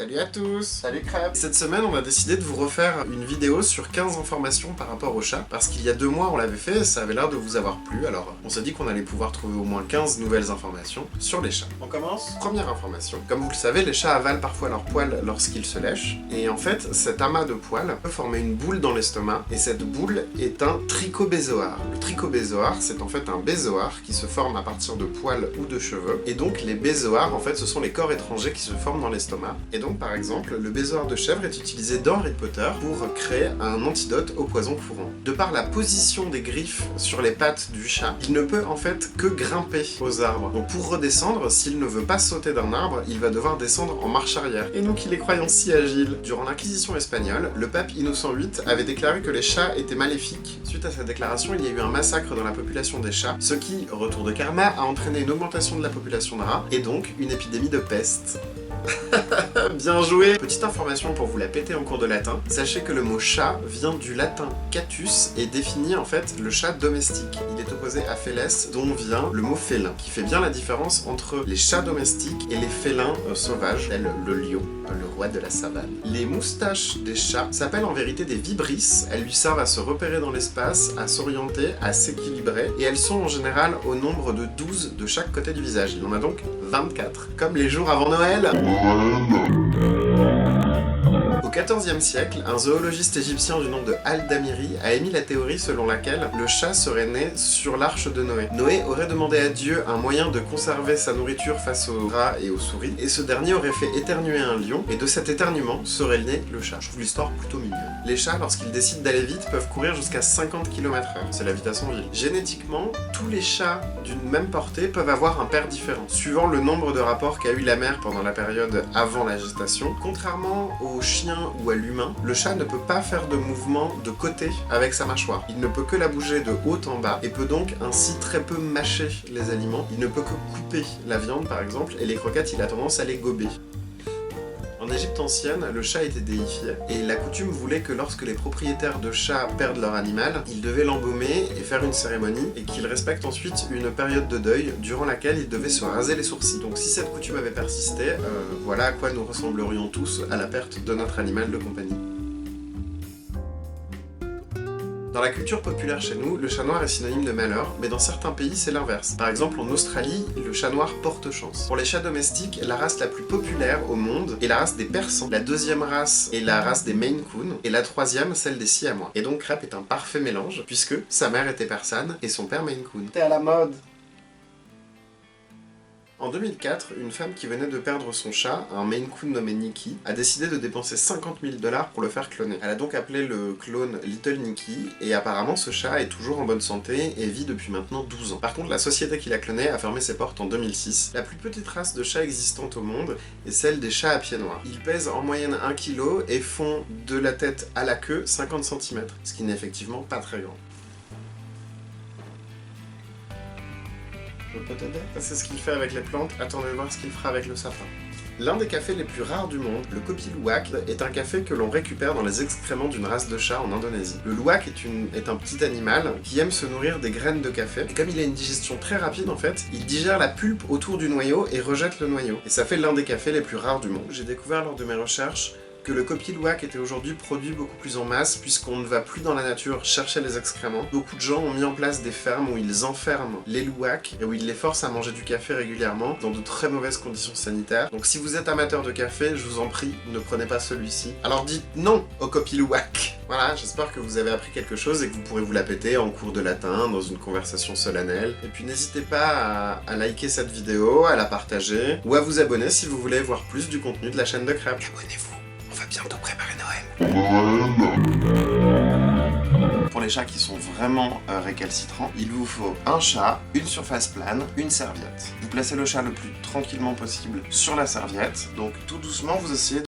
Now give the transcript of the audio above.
Salut à tous! Salut Crêpe! Cette semaine, on a décidé de vous refaire une vidéo sur 15 informations par rapport au chat, parce qu'il y a 2 mois on l'avait fait et ça avait l'air de vous avoir plu, alors on s'est dit qu'on allait pouvoir trouver au moins 15 nouvelles informations sur les chats. On commence? Première information. Comme vous le savez, les chats avalent parfois leurs poils lorsqu'ils se lèchent, et en fait, cet amas de poils peut former une boule dans l'estomac, et cette boule est un trichobézoar. Le trichobézoar, c'est en fait un bézoar qui se forme à partir de poils ou de cheveux, et donc les bézoars, en fait, ce sont les corps étrangers qui se forment dans l'estomac, et donc par exemple, le bézoar de chèvre est utilisé dans Harry Potter pour créer un antidote au poison courant. De par la position des griffes sur les pattes du chat, il ne peut en fait que grimper aux arbres. Donc pour redescendre, s'il ne veut pas sauter d'un arbre, il va devoir descendre en marche arrière. Et donc il est croyant si agile. Durant l'Inquisition espagnole, le pape Innocent VIII avait déclaré que les chats étaient maléfiques. Suite à cette déclaration, il y a eu un massacre dans la population des chats, ce qui, retour de karma, a entraîné une augmentation de la population de rats, et donc une épidémie de peste. Bien joué! Petite information pour vous la péter en cours de latin, sachez que le mot chat vient du latin catus et définit en fait le chat domestique. Il est opposé à feles, dont vient le mot félin, qui fait bien la différence entre les chats domestiques et les félins sauvages, tel le lion, le roi de la savane. Les moustaches des chats s'appellent en vérité des vibrisses, elles lui servent à se repérer dans l'espace, à s'orienter, à s'équilibrer, et elles sont en général au nombre de 12 de chaque côté du visage. Il en a donc 24, comme les jours avant Noël. Au XIVe siècle, un zoologiste égyptien du nom de Al-Damiri a émis la théorie selon laquelle le chat serait né sur l'arche de Noé. Noé aurait demandé à Dieu un moyen de conserver sa nourriture face aux rats et aux souris, et ce dernier aurait fait éternuer un lion, et de cet éternuement serait né le chat. Je trouve l'histoire plutôt mignonne. Les chats, lorsqu'ils décident d'aller vite, peuvent courir jusqu'à 50 km/h. C'est la vitesse en ville. Génétiquement, tous les chats d'une même portée peuvent avoir un père différent, suivant le nombre de rapports qu'a eu la mère pendant la période avant la gestation. Contrairement aux chiens ou à l'humain, le chat ne peut pas faire de mouvement de côté avec sa mâchoire. Il ne peut que la bouger de haut en bas et peut donc ainsi très peu mâcher les aliments. Il ne peut que couper la viande par exemple, et les croquettes il a tendance à les gober. En Égypte ancienne, le chat était déifié, et la coutume voulait que lorsque les propriétaires de chats perdent leur animal, ils devaient l'embaumer et faire une cérémonie, et qu'ils respectent ensuite une période de deuil, durant laquelle ils devaient se raser les sourcils. Donc si cette coutume avait persisté, voilà à quoi nous ressemblerions tous à la perte de notre animal de compagnie. Dans la culture populaire chez nous, le chat noir est synonyme de malheur, mais dans certains pays c'est l'inverse. Par exemple en Australie, le chat noir porte chance. Pour les chats domestiques, la race la plus populaire au monde est la race des Persans. La deuxième race est la race des Maine Coon, et la troisième celle des Siamois. Et donc Crêpe est un parfait mélange, puisque sa mère était persane et son père Maine Coon. T'es à la mode! En 2004, une femme qui venait de perdre son chat, un Maine Coon nommé Nicky, a décidé de dépenser 50 000 $ pour le faire cloner. Elle a donc appelé le clone Little Nicky, et apparemment ce chat est toujours en bonne santé et vit depuis maintenant 12 ans. Par contre, la société qui l'a cloné a fermé ses portes en 2006. La plus petite race de chat existante au monde est celle des chats à pieds noirs. Ils pèsent en moyenne 1 kg et font de la tête à la queue 50 cm, ce qui n'est effectivement pas très grand. Je peux t'aider? C'est ce qu'il fait avec les plantes, attendez voir ce qu'il fera avec le sapin. L'un des cafés les plus rares du monde, le kopi luwak, est un café que l'on récupère dans les excréments d'une race de chat en Indonésie. Le luwak est un petit animal qui aime se nourrir des graines de café, et comme il a une digestion très rapide en fait, il digère la pulpe autour du noyau et rejette le noyau. Et ça fait l'un des cafés les plus rares du monde. J'ai découvert lors de mes recherches que le kopi luwak était aujourd'hui produit beaucoup plus en masse puisqu'on ne va plus dans la nature chercher les excréments. Beaucoup de gens ont mis en place des fermes où ils enferment les luwaks et où ils les forcent à manger du café régulièrement dans de très mauvaises conditions sanitaires. Donc si vous êtes amateur de café, je vous en prie, ne prenez pas celui-ci. Alors dites non au kopi luwak. Voilà, j'espère que vous avez appris quelque chose et que vous pourrez vous la péter en cours de latin, dans une conversation solennelle. Et puis n'hésitez pas à liker cette vidéo, à la partager, ou à vous abonner si vous voulez voir plus du contenu de la chaîne de Crêpe. Abonnez-vous. On va bientôt préparer Noël. Pour les chats qui sont vraiment récalcitrants, il vous faut un chat, une surface plane, une serviette. Vous placez le chat le plus tranquillement possible sur la serviette, donc tout doucement vous essayez